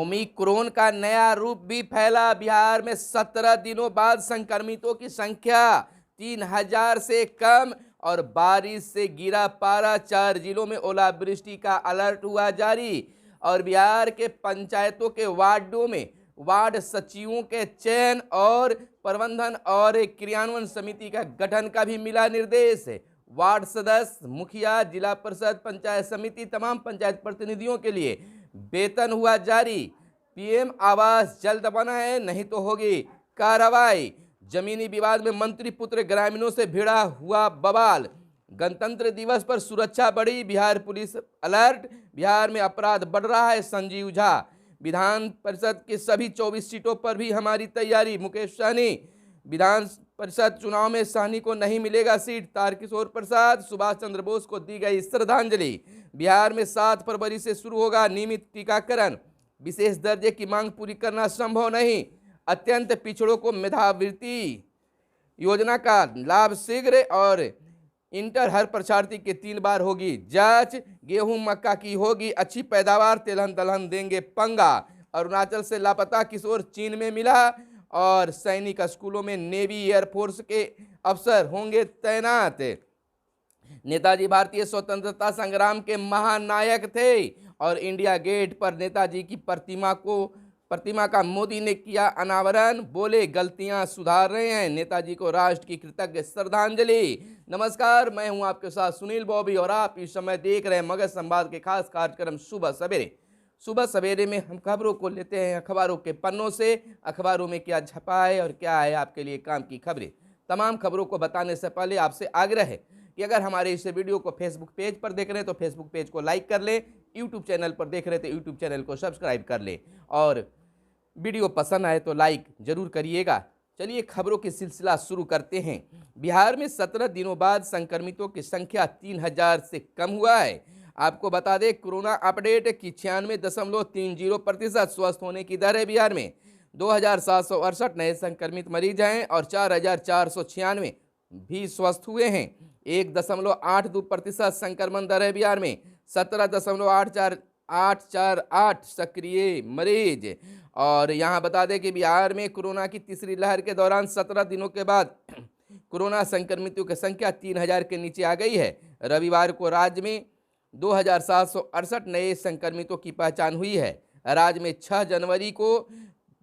Omicron का नया रूप भी फैला। बिहार में 17 दिनों बाद संक्रमितों की संख्या 3000 से कम और बारिश से गिरा पारा। 4 जिलों में ओलावृष्टि का अलर्ट हुआ जारी। और बिहार के पंचायतों के वार्डों में वार्ड सचिवों के चयन और प्रबंधन और क्रियान्वयन समिति का गठन का भी मिला निर्देश। वार्ड सदस्य, मुखिया, जिला परिषद, पंचायत समिति, तमाम पंचायत प्रतिनिधियों के लिए वेतन हुआ जारी। पीएम आवास जल्द बना है, नहीं तो होगी कार्रवाई। जमीनी विवाद में मंत्री पुत्र ग्रामीणों से भिड़ा हुआ बवाल। गणतंत्र दिवस पर सुरक्षा बढ़ी, बिहार पुलिस अलर्ट। बिहार में अपराध बढ़ रहा है, संजीव झा। विधान परिषद की सभी 24 सीटों पर भी हमारी तैयारी, मुकेश सहनी। विधान परिषद चुनाव में सहनी को नहीं मिलेगा सीट, तारकिशोर प्रसाद। सुभाष चंद्र बोस को दी गई श्रद्धांजलि। बिहार में 7 फरवरी से शुरू होगा नियमित टीकाकरण। विशेष दर्जे की मांग पूरी करना संभव नहीं। अत्यंत पिछड़ों को मेधावृत्ति योजना का लाभ शीघ्र। और इंटर हर परीक्षार्थी के 3 बार होगी जांच। गेहूं मक्का की होगी अच्छी पैदावार, तिलहन दलहन देंगे पंगा। अरुणाचल से लापता किशोर चीन में मिला। और सैनिक स्कूलों में नेवी एयरफोर्स के अफसर होंगे तैनात। नेताजी भारतीय स्वतंत्रता संग्राम के महानायक थे। और इंडिया गेट पर नेताजी की प्रतिमा का मोदी ने किया अनावरण। बोले गलतियां सुधार रहे हैं, नेताजी को राष्ट्र की कृतज्ञ श्रद्धांजलि। नमस्कार, मैं हूं आपके साथ सुनील बॉबी और आप इस समय देख रहे हैं मगध संवाद के खास कार्यक्रम सुबह सवेरे। सुबह सवेरे में हम खबरों को लेते हैं अखबारों के पन्नों से। अखबारों में क्या छपा है और क्या है आपके लिए काम की खबरें। तमाम खबरों को बताने से पहले आपसे आग्रह है कि अगर हमारे इस वीडियो को फेसबुक पेज पर देख रहे हैं तो फेसबुक पेज को लाइक कर लें, यूट्यूब चैनल पर देख रहे हैं तो यूट्यूब चैनल को सब्सक्राइब कर लें और वीडियो पसंद आए तो लाइक जरूर करिएगा। चलिए खबरों की सिलसिला शुरू करते हैं। बिहार में 17 दिनों बाद संक्रमितों की संख्या 3000 से कम हुआ है। आपको बता दें कोरोना अपडेट की 96.30% स्वस्थ होने की दर है। बिहार में 2768 नए संक्रमित मरीज हैं और 4496 भी स्वस्थ हुए हैं। 1.82% संक्रमण दर है बिहार में। 17.848 सक्रिय मरीज। और यहाँ बता दें कि बिहार में कोरोना की तीसरी लहर के दौरान 17 दिनों के बाद कोरोना संक्रमितों की संख्या 3000 के नीचे आ गई है। रविवार को राज्य में 2768 नए संक्रमितों की पहचान हुई है। राज्य में 6 जनवरी को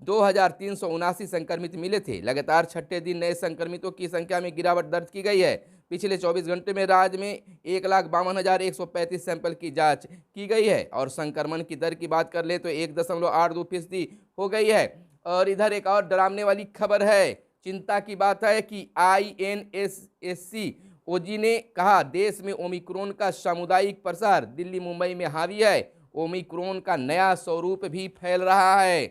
2379 संक्रमित मिले थे। लगातार छठे दिन नए संक्रमितों की संख्या में गिरावट दर्ज की गई है। पिछले 24 घंटे में राज्य में 1,52,135 सैंपल की जांच की गई है। और संक्रमण की दर की बात कर ले तो 1.82% हो गई है। और इधर एक और डरावने वाली खबर है, चिंता की बात है कि INSSC ओजी ने कहा देश में ओमिक्रॉन का सामुदायिक प्रसार दिल्ली मुंबई में हावी है। ओमिक्रॉन का नया स्वरूप भी फैल रहा है।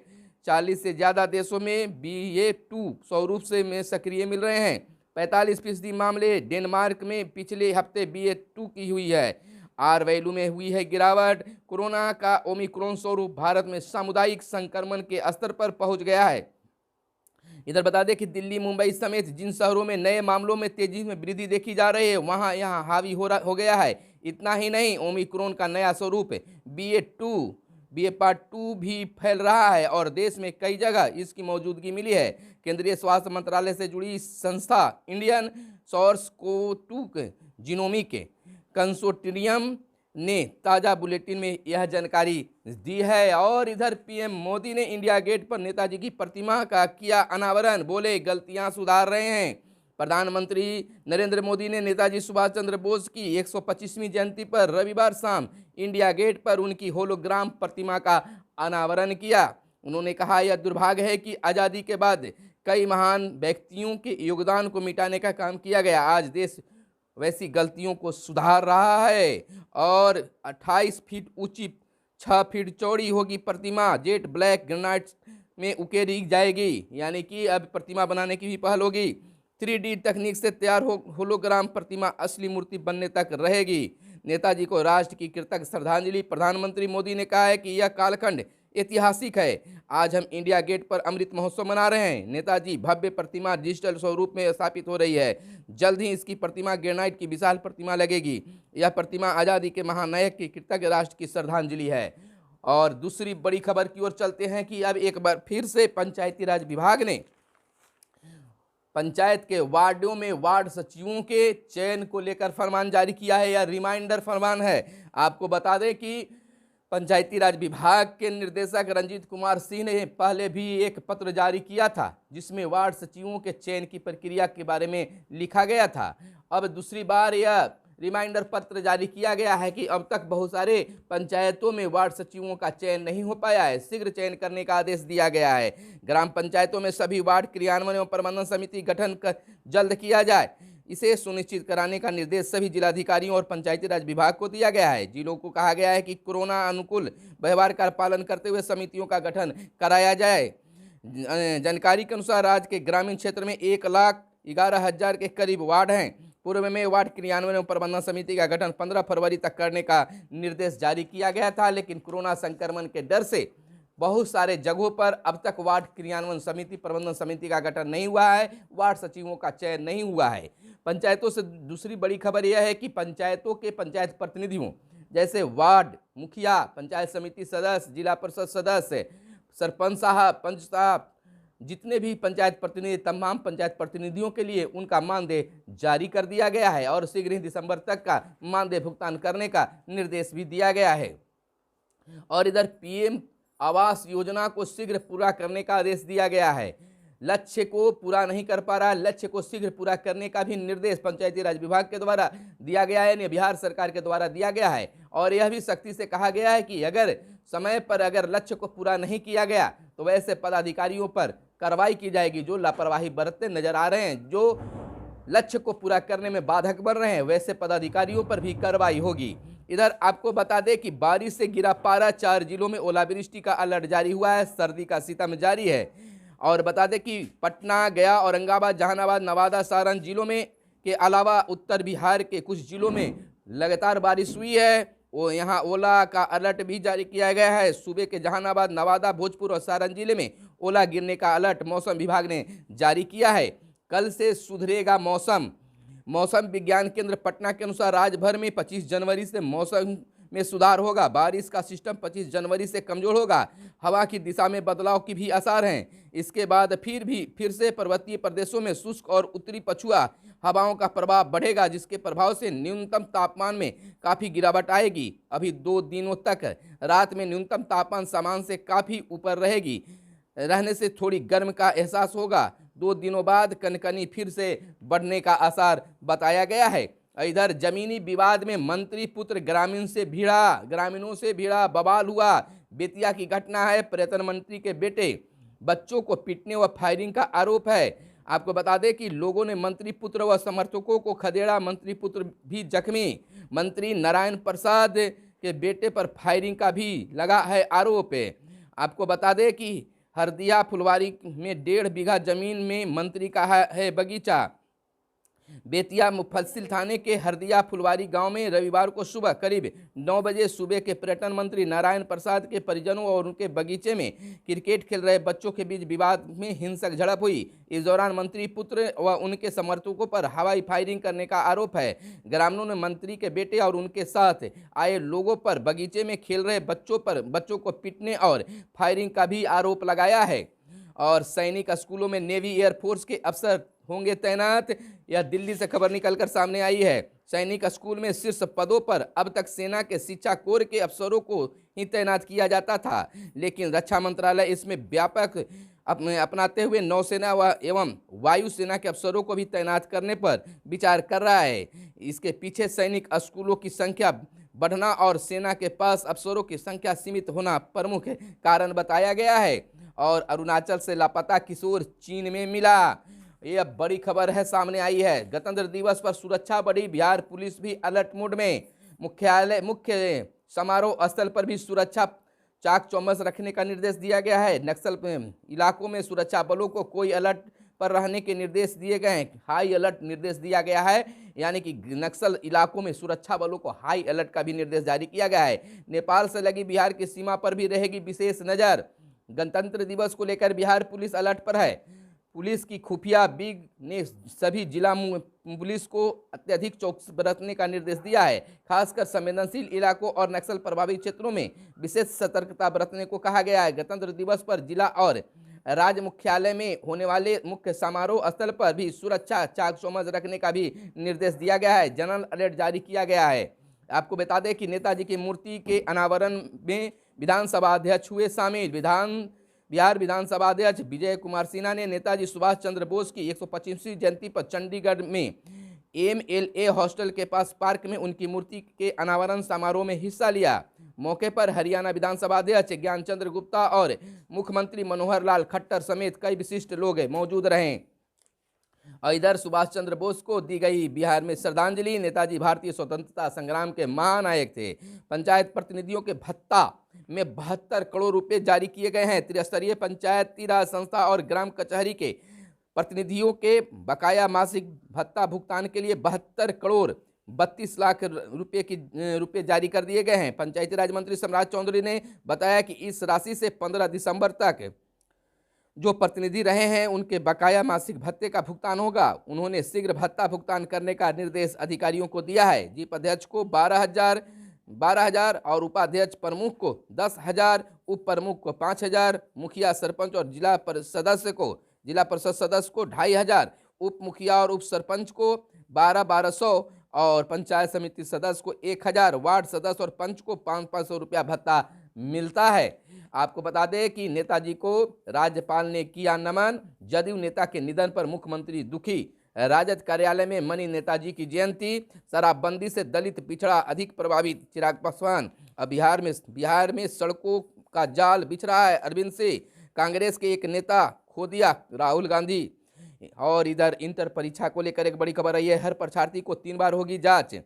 40 से ज़्यादा देशों में BA.2 स्वरूप से में सक्रिय मिल रहे हैं। 45% मामले डेनमार्क में पिछले हफ्ते BA.2 की हुई है। आर वैल्यू में हुई है गिरावट। कोरोना का ओमिक्रॉन स्वरूप भारत में सामुदायिक संक्रमण के स्तर पर पहुंच गया है। इधर बता दें कि दिल्ली मुंबई समेत जिन शहरों में नए मामलों में तेजी में वृद्धि देखी जा रही है वहां यहां हावी हो गया है। इतना ही नहीं, ओमिक्रॉन का नया स्वरूप BA.2 भी फैल रहा है और देश में कई जगह इसकी मौजूदगी मिली है। केंद्रीय स्वास्थ्य मंत्रालय से जुड़ी संस्था इंडियन SARS-CoV-2 जीनोमिक कंसोर्टियम ने ताज़ा बुलेटिन में यह जानकारी दी है। और इधर पीएम मोदी ने इंडिया गेट पर नेताजी की प्रतिमा का किया अनावरण। बोले गलतियां सुधार रहे हैं। प्रधानमंत्री नरेंद्र मोदी ने नेताजी सुभाष चंद्र बोस की 125वीं जयंती पर रविवार शाम इंडिया गेट पर उनकी होलोग्राम प्रतिमा का अनावरण किया। उन्होंने कहा यह दुर्भाग्य है कि आज़ादी के बाद कई महान व्यक्तियों के योगदान को मिटाने का काम किया गया। आज देश वैसी गलतियों को सुधार रहा है। और 28 फीट ऊंची 6 फीट चौड़ी होगी प्रतिमा। जेट ब्लैक ग्रेनाइट में उकेरी जाएगी, यानी कि अब प्रतिमा बनाने की भी पहल होगी। 3D तकनीक से तैयार होलोग्राम प्रतिमा असली मूर्ति बनने तक रहेगी। नेताजी को राष्ट्र की कृतज्ञ श्रद्धांजलि। प्रधानमंत्री मोदी ने कहा है कि यह कालखंड ऐतिहासिक है। आज हम इंडिया गेट पर अमृत महोत्सव मना रहे हैं। नेताजी भव्य प्रतिमा डिजिटल स्वरूप में स्थापित हो रही है। जल्द ही इसकी प्रतिमा ग्रेनाइट की विशाल प्रतिमा लगेगी। यह प्रतिमा आज़ादी के महानायक की कृतज्ञ राष्ट्र की श्रद्धांजलि है। और दूसरी बड़ी खबर की ओर चलते हैं कि अब एक बार फिर से पंचायती राज विभाग ने पंचायत के वार्डों में वार्ड सचिवों के चयन को लेकर फरमान जारी किया है। यह रिमाइंडर फरमान है। आपको बता दें कि पंचायती राज विभाग के निर्देशक रंजीत कुमार सिंह ने पहले भी एक पत्र जारी किया था जिसमें वार्ड सचिवों के चयन की प्रक्रिया के बारे में लिखा गया था। अब दूसरी बार यह रिमाइंडर पत्र जारी किया गया है कि अब तक बहुत सारे पंचायतों में वार्ड सचिवों का चयन नहीं हो पाया है। शीघ्र चयन करने का आदेश दिया गया है। ग्राम पंचायतों में सभी वार्ड क्रियान्वयन एवं प्रबंधन समिति गठन कर जल्द किया जाए, इसे सुनिश्चित कराने का निर्देश सभी जिलाधिकारियों और पंचायती राज विभाग को दिया गया है। जिलों को कहा गया है कि कोरोना अनुकूल व्यवहार का पालन करते हुए समितियों का गठन कराया जाए। जानकारी के अनुसार राज्य के ग्रामीण क्षेत्र में 1,11,000 के करीब वार्ड हैं। पूर्व में वार्ड क्रियान्वयन एवं प्रबंधन समिति का गठन 15 फरवरी तक करने का निर्देश जारी किया गया था, लेकिन कोरोना संक्रमण के डर से बहुत सारे जगहों पर अब तक वार्ड क्रियान्वयन समिति प्रबंधन समिति का गठन नहीं हुआ है, वार्ड सचिवों का चयन नहीं हुआ है। पंचायतों से दूसरी बड़ी खबर यह है कि पंचायतों के पंचायत प्रतिनिधियों जैसे वार्ड मुखिया, पंचायत समिति सदस्य, जिला परिषद सदस्य, सरपंच साहब, पंच साहब, जितने भी पंचायत प्रतिनिधि, तमाम पंचायत प्रतिनिधियों के लिए उनका मानदेय जारी कर दिया गया है और शीघ्र ही दिसंबर तक का मानदेय भुगतान करने का निर्देश भी दिया गया है। और इधर पीएम आवास योजना को शीघ्र पूरा करने का आदेश दिया गया है। लक्ष्य को पूरा नहीं कर पा रहा, लक्ष्य को शीघ्र पूरा करने का भी निर्देश पंचायती राज विभाग के द्वारा दिया गया है, बिहार सरकार के द्वारा दिया गया है। और यह भी सख्ती से कहा गया है कि अगर समय पर अगर लक्ष्य को पूरा नहीं किया गया तो वैसे पदाधिकारियों पर कार्रवाई की जाएगी जो लापरवाही बरतते नजर आ रहे हैं, जो लक्ष्य को पूरा करने में बाधक बन रहे हैं, वैसे पदाधिकारियों पर भी कार्रवाई होगी। इधर आपको बता दें कि बारिश से गिरा पारा, 4 जिलों में ओलावृष्टि का अलर्ट जारी हुआ है, सर्दी का सितम जारी है। और बता दें कि पटना, गया, औरंगाबाद, जहानाबाद, नवादा, सारण जिलों में के अलावा उत्तर बिहार के कुछ जिलों में लगातार बारिश हुई है। वो यहाँ ओला का अलर्ट भी जारी किया गया है। सूबे के जहानाबाद, नवादा, भोजपुर और सारण जिले में ओला गिरने का अलर्ट मौसम विभाग ने जारी किया है। कल से सुधरेगा मौसम। मौसम विज्ञान केंद्र पटना के अनुसार राज्य भर में 25 जनवरी से मौसम में सुधार होगा। बारिश का सिस्टम 25 जनवरी से कमजोर होगा। हवा की दिशा में बदलाव की भी आसार हैं। इसके बाद फिर से पर्वतीय प्रदेशों में शुष्क और उत्तरी पछुआ हवाओं का प्रभाव बढ़ेगा, जिसके प्रभाव से न्यूनतम तापमान में काफ़ी गिरावट आएगी। अभी 2 दिनों तक रात में न्यूनतम तापमान सामान्य से काफ़ी ऊपर रहने से थोड़ी गर्म का एहसास होगा। 2 दिनों बाद कनकनी फिर से बढ़ने का आसार बताया गया है। इधर जमीनी विवाद में मंत्री पुत्र ग्रामीणों से भिड़ा, बवाल हुआ। बेतिया की घटना है। पर्यटन मंत्री के बेटे बच्चों को पीटने व फायरिंग का आरोप है। आपको बता दें कि लोगों ने मंत्री पुत्र व समर्थकों को खदेड़ा, मंत्री पुत्र भी जख्मी। मंत्री नारायण प्रसाद के बेटे पर फायरिंग का भी लगा है आरोप। आपको बता दें कि हरदिया फुलवारी में 1.5 बीघा जमीन में मंत्री का है बगीचा। बेतिया मुफस्सिल थाने के हरदिया फुलवारी गांव में रविवार को सुबह करीब 9 बजे सूबे के पर्यटन मंत्री नारायण प्रसाद के परिजनों और उनके बगीचे में क्रिकेट खेल रहे बच्चों के बीच विवाद में हिंसक झड़प हुई। इस दौरान मंत्री पुत्र व उनके समर्थकों पर हवाई फायरिंग करने का आरोप है। ग्रामीणों ने मंत्री के बेटे और उनके साथ आए लोगों पर बगीचे में खेल रहे बच्चों को पीटने और फायरिंग का भी आरोप लगाया है। और सैनिक स्कूलों में नेवी एयरफोर्स के अफसर होंगे तैनात। यह दिल्ली से खबर निकलकर सामने आई है। सैनिक स्कूल में शीर्ष पदों पर अब तक सेना के शिक्षा कोर के अफसरों को ही तैनात किया जाता था, लेकिन रक्षा मंत्रालय इसमें व्यापक अपनाते हुए नौसेना एवं वायुसेना के अफसरों को भी तैनात करने पर विचार कर रहा है। इसके पीछे सैनिक स्कूलों की संख्या बढ़ना और सेना के पास अफसरों की संख्या सीमित होना प्रमुख कारण बताया गया है। और अरुणाचल से लापता किशोर चीन में मिला। यह बड़ी खबर है, सामने आई है। गणतंत्र दिवस पर सुरक्षा बढ़ी, बिहार पुलिस भी अलर्ट मोड में। मुख्य समारोह स्थल पर भी सुरक्षा चाक चौबंद रखने का निर्देश दिया गया है। नक्सल इलाकों में सुरक्षा बलों को कोई अलर्ट पर रहने के निर्देश दिए गए हैं। हाई अलर्ट निर्देश दिया गया है, यानी कि नक्सल इलाकों में सुरक्षा बलों को हाई अलर्ट का भी निर्देश जारी किया गया है। नेपाल से लगी बिहार की सीमा पर भी रहेगी विशेष नज़र। गणतंत्र दिवस को लेकर बिहार पुलिस अलर्ट पर है। पुलिस की खुफिया विंग ने सभी जिला पुलिस को अत्यधिक चौकसी बरतने का निर्देश दिया है। खासकर संवेदनशील इलाकों और नक्सल प्रभावित क्षेत्रों में विशेष सतर्कता बरतने को कहा गया है। गणतंत्र दिवस पर जिला और राज्य मुख्यालय में होने वाले मुख्य समारोह स्थल पर भी सुरक्षा चाक चौबंद रखने का भी निर्देश दिया गया है। जनरल अलर्ट जारी किया गया है। आपको बता दें कि नेताजी की मूर्ति के अनावरण में विधानसभा अध्यक्ष हुए शामिल। बिहार विधानसभा अध्यक्ष विजय कुमार सिन्हा ने नेताजी सुभाष चंद्र बोस की 125वीं जयंती पर चंडीगढ़ में MLA हॉस्टल के पास पार्क में उनकी मूर्ति के अनावरण समारोह में हिस्सा लिया। मौके पर हरियाणा विधानसभा अध्यक्ष ज्ञानचंद्र गुप्ता और मुख्यमंत्री मनोहर लाल खट्टर समेत कई विशिष्ट लोग मौजूद रहे। और इधर सुभाष चंद्र बोस को दी गई बिहार में श्रद्धांजलि। नेताजी भारतीय स्वतंत्रता संग्राम के महानायक थे। पंचायत प्रतिनिधियों के भत्ता में 72 करोड़ रुपए जारी किए गए हैं। त्रिस्तरीय पंचायती राज संस्था और ग्राम कचहरी के प्रतिनिधियों के बकाया मासिक भत्ता भुगतान के लिए 72 करोड़ 32 लाख रुपए जारी कर दिए गए हैं। पंचायती राज मंत्री सम्राट चौधरी ने बताया कि इस राशि से 15 दिसंबर तक जो प्रतिनिधि रहे हैं उनके बकाया मासिक भत्ते का भुगतान होगा। उन्होंने शीघ्र भत्ता भुगतान करने का निर्देश अधिकारियों को दिया है। जीप अध्यक्ष को 12,000 और उपाध्यक्ष प्रमुख को 10,000, उप प्रमुख को 5,000, मुखिया सरपंच और जिला परिषद सदस्य को 2,500, उप मुखिया और उप सरपंच को 12,200 और पंचायत समिति सदस्य को 1,000, वार्ड सदस्य और पंच को 500 रुपया भत्ता मिलता है। आपको बता दें कि नेताजी को राज्यपाल ने किया नमन। जदयू नेता के निधन पर मुख्यमंत्री दुखी। राजद कार्यालय में मनी नेताजी की जयंती। शराबबंदी से दलित पिछड़ा अधिक प्रभावित चिराग पासवान। अब बिहार में सड़कों का जाल बिछ रहा है। अरविंद से कांग्रेस के एक नेता खो दिया राहुल गांधी। और इधर इंटर परीक्षा को लेकर एक बड़ी खबर आई है। हर परीक्षार्थी को 3 बार होगी जांच।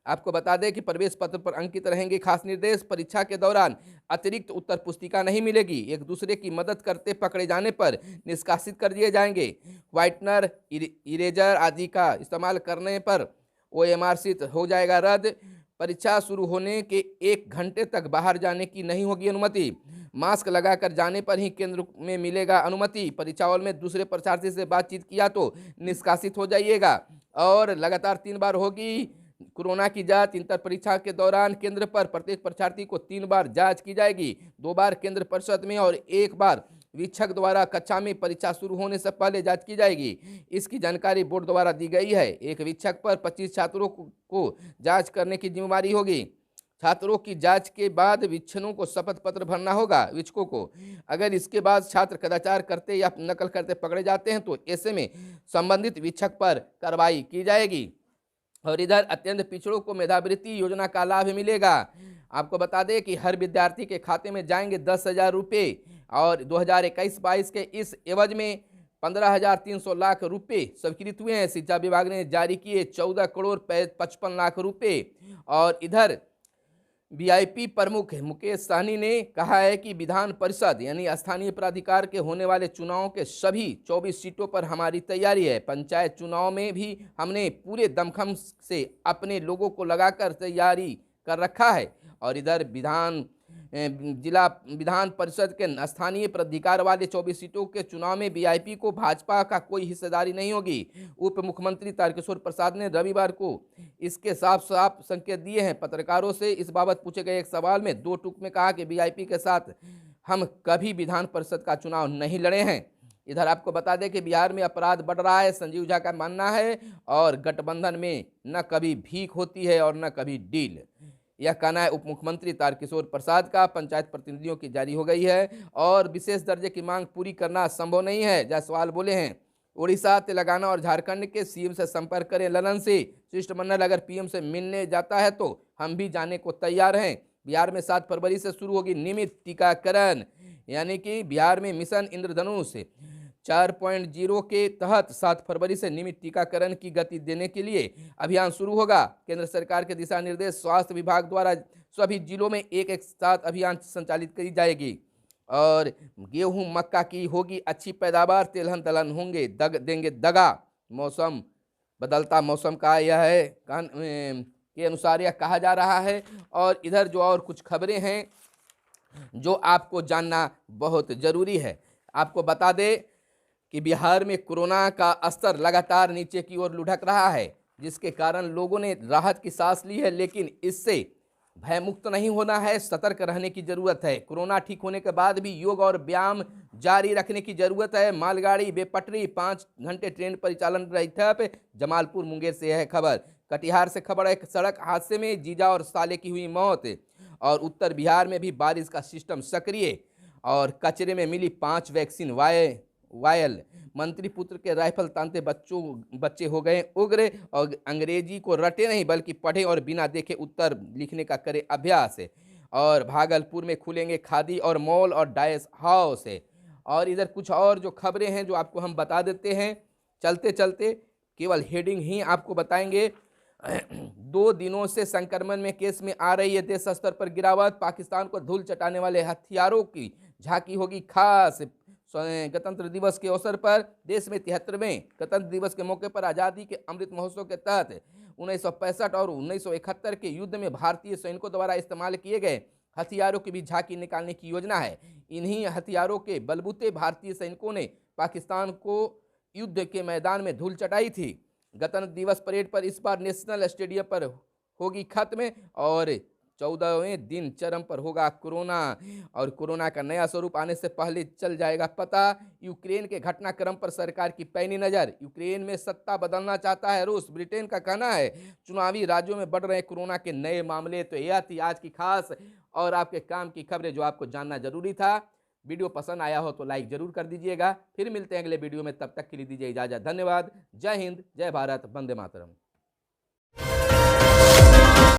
आपको बता दें कि प्रवेश पत्र पर अंकित रहेंगे खास निर्देश। परीक्षा के दौरान अतिरिक्त उत्तर पुस्तिका नहीं मिलेगी। एक दूसरे की मदद करते पकड़े जाने पर निष्कासित कर दिए जाएंगे। व्हाइटनर, इरेजर आदि का इस्तेमाल करने पर OMR शीट हो जाएगा रद्द। परीक्षा शुरू होने के 1 घंटे तक बाहर जाने की नहीं होगी अनुमति। मास्क लगाकर जाने पर ही केंद्र में मिलेगा अनुमति। परीक्षा हॉल में दूसरे परीक्षार्थी से बातचीत किया तो निष्कासित हो जाइएगा। और लगातार 3 बार होगी कोरोना की जांच। इंटर परीक्षा के दौरान केंद्र पर प्रत्येक परीक्षार्थी को 3 बार जांच की जाएगी। 2 बार केंद्र परिषद में और 1 बार वीक्षक द्वारा कक्षा में परीक्षा शुरू होने से पहले जांच की जाएगी। इसकी जानकारी बोर्ड द्वारा दी गई है। एक वीक्षक पर 25 छात्रों को जांच करने की जिम्मेदारी होगी। छात्रों की जांच के बाद वीक्षकों को शपथ पत्र भरना होगा। वीक्षकों को अगर इसके बाद छात्र कदाचार करते या नकल करते पकड़े जाते हैं तो ऐसे में संबंधित वीक्षक पर कार्रवाई की जाएगी। और इधर अत्यंत पिछड़ों को मेधावृत्ति योजना का लाभ मिलेगा। आपको बता दें कि हर विद्यार्थी के खाते में जाएंगे 10,000 रुपये और 2021-22 के इस एवज में 15,300 लाख रुपए स्वीकृत हुए हैं। शिक्षा विभाग ने जारी किए 14 करोड़ 55 लाख रुपए। और इधर VIP प्रमुख मुकेश सहनी ने कहा है कि विधान परिषद यानी स्थानीय प्राधिकार के होने वाले चुनाव के सभी 24 सीटों पर हमारी तैयारी है। पंचायत चुनाव में भी हमने पूरे दमखम से अपने लोगों को लगाकर तैयारी कर रखा है। और इधर जिला विधान परिषद के स्थानीय प्राधिकार वाले 24 सीटों के चुनाव में VIP को भाजपा का कोई हिस्सेदारी नहीं होगी। उप मुख्यमंत्री तारकिशोर प्रसाद ने रविवार को इसके साफ संकेत दिए हैं। पत्रकारों से इस बाबत पूछे गए एक सवाल में 2 टूक में कहा कि VIP के साथ हम कभी विधान परिषद का चुनाव नहीं लड़े हैं। इधर आपको बता दें कि बिहार में अपराध बढ़ रहा है, संजीव झा का मानना है। और गठबंधन में न कभी भीख होती है और न कभी डील, यह कहना है उप मुख्यमंत्री तारकिशोर प्रसाद का। पंचायत प्रतिनिधियों की जारी हो गई है और विशेष दर्जे की मांग पूरी करना संभव नहीं है, जायसवाल बोले हैं। उड़ीसा, तेलंगाना और झारखंड के CM से संपर्क करें। ललन से शिष्टमंडल अगर PM से मिलने जाता है तो हम भी जाने को तैयार हैं। बिहार में 7 फरवरी से शुरू होगी नियमित टीकाकरण, यानी कि बिहार में मिशन इंद्रधनुष 4.0 के तहत 7 फरवरी से नियमित टीकाकरण की गति देने के लिए अभियान शुरू होगा। केंद्र सरकार के दिशा निर्देश स्वास्थ्य विभाग द्वारा सभी जिलों में एक साथ अभियान संचालित की जाएगी। और गेहूं मक्का की होगी अच्छी पैदावार, तेलहन दलहन होंगे देंगे दगा। मौसम बदलता मौसम का यह है के अनुसार यह कहा जा रहा है। और इधर जो और कुछ खबरें हैं जो आपको जानना बहुत ज़रूरी है, आपको बता दें कि बिहार में कोरोना का स्तर लगातार नीचे की ओर लुढ़क रहा है, जिसके कारण लोगों ने राहत की सांस ली है, लेकिन इससे भयमुक्त नहीं होना है, सतर्क रहने की जरूरत है। कोरोना ठीक होने के बाद भी योग और व्यायाम जारी रखने की जरूरत है। मालगाड़ी बेपटरी, 5 घंटे ट्रेन परिचालन रही ठप। जमालपुर मुंगेर से है खबर। कटिहार से खबर है, सड़क हादसे में जीजा और साले की हुई मौत। और उत्तर बिहार में भी बारिश का सिस्टम सक्रिय और कचरे में मिली 5 वैक्सीन वायल। मंत्री पुत्र के राइफल तानते बच्चे हो गए उग्र और अंग्रेजी को रटे नहीं बल्कि पढ़े और बिना देखे उत्तर लिखने का करे अभ्यास। और भागलपुर में खुलेंगे खादी और मॉल और डाइस हाउस। और इधर कुछ और जो खबरें हैं जो आपको हम बता देते हैं चलते चलते, केवल हेडिंग ही आपको बताएंगे। 2 दिनों से संक्रमण में केस में आ रही है देश स्तर पर गिरावट। पाकिस्तान को धूल चटाने वाले हथियारों की झांकी होगी खास। गणतंत्र दिवस के अवसर पर देश में 73वें गणतंत्र दिवस के मौके पर आज़ादी के अमृत महोत्सव के तहत 1965 और 1971 के युद्ध में भारतीय सैनिकों द्वारा इस्तेमाल किए गए हथियारों की भी झांकी निकालने की योजना है। इन्हीं हथियारों के बलबूते भारतीय सैनिकों ने पाकिस्तान को युद्ध के मैदान में धूल चटाई थी। गणतंत्र दिवस परेड पर इस बार नेशनल स्टेडियम पर होगी खत्म और 14वें दिन चरम पर होगा कोरोना। और कोरोना का नया स्वरूप आने से पहले चल जाएगा पता। यूक्रेन के घटनाक्रम पर सरकार की पैनी नजर। यूक्रेन में सत्ता बदलना चाहता है रूस, ब्रिटेन का कहना है। चुनावी राज्यों में बढ़ रहे कोरोना के नए मामले। तो यह थी आज की खास और आपके काम की खबरें जो आपको जानना जरूरी था। वीडियो पसंद आया हो तो लाइक जरूर कर दीजिएगा। फिर मिलते हैं अगले वीडियो में, तब तक के लिए दीजिए इजाजत। धन्यवाद। जय हिंद, जय भारत, वंदे मातरम।